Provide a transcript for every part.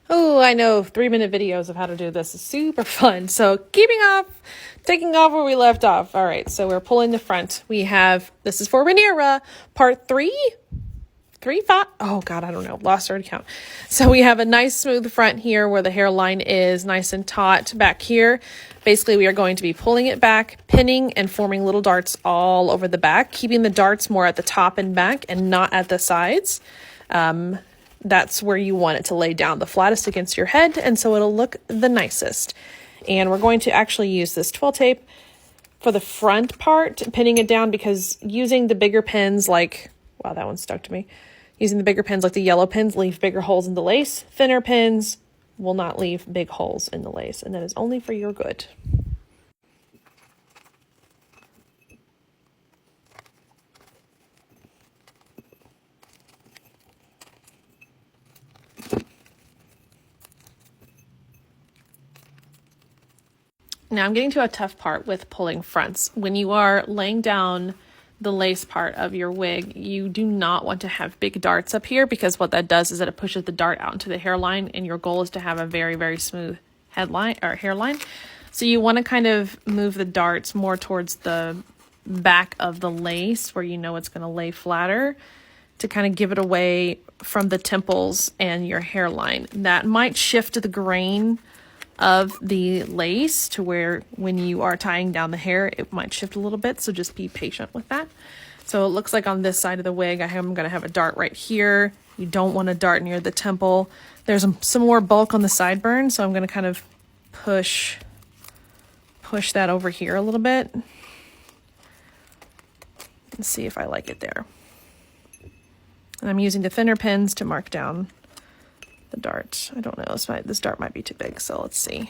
Oh, I know 3-minute videos of how to do this is super fun. So taking off where we left off. All right, so we're pulling the front. We have, this is for Rhaenyra, part 3, 5. Oh God, I don't know. Lost already count. So we have a nice smooth front here where the hairline is nice and taut back here. Basically, we are going to be pulling it back, pinning and forming little darts all over the back, keeping the darts more at the top and back and not at the sides. That's where you want it to lay down the flattest against your head, and so it'll look the nicest. And we're going to actually use this twill tape for the front part, pinning it down, because using the bigger pins like, wow, that one stuck to me. Using the bigger pins like the yellow pins leave bigger holes in the lace. Thinner pins will not leave big holes in the lace, and that is only for your good. Now I'm getting to a tough part with pulling fronts. When you are laying down the lace part of your wig, you do not want to have big darts up here, because what that does is that it pushes the dart out into the hairline, and your goal is to have a very, very smooth headline or hairline. So you want to kind of move the darts more towards the back of the lace where you know it's going to lay flatter, to kind of give it away from the temples and your hairline. That might shift the grain of the lace to where when you are tying down the hair, it might shift a little bit. So just be patient with that. So it looks like on this side of the wig, I'm going to have a dart right here. You don't want a dart near the temple. There's some more bulk on the sideburn. So I'm going to kind of push that over here a little bit and see if I like it there. And I'm using the thinner pins to mark down the dart. I don't know, this dart might be too big, so let's see.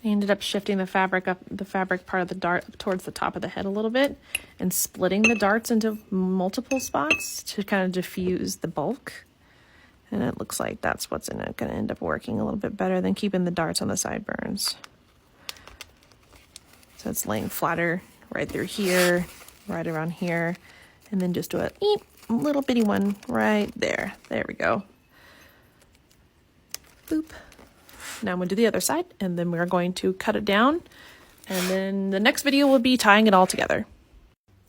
I ended up shifting the fabric part of the dart up towards the top of the head a little bit, and splitting the darts into multiple spots to kind of diffuse the bulk. And it looks like that's what's going to end up working a little bit better than keeping the darts on the sideburns. So it's laying flatter right through here, right around here, and then just do a little bitty one right there. There we go. Boop. Now I'm going to do the other side, and then we're going to cut it down, and then the next video will be tying it all together.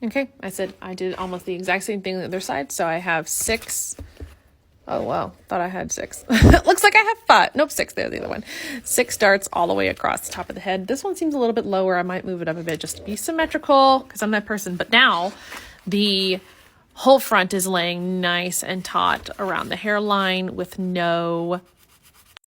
Okay, I said I did almost the exact same thing on the other side, so I have 6. Oh, wow, thought I had 6. Looks like I have 5. Nope, 6, there's the other one. 6 darts all the way across the top of the head. This one seems a little bit lower. I might move it up a bit just to be symmetrical, because I'm that person. But now the whole front is laying nice and taut around the hairline with no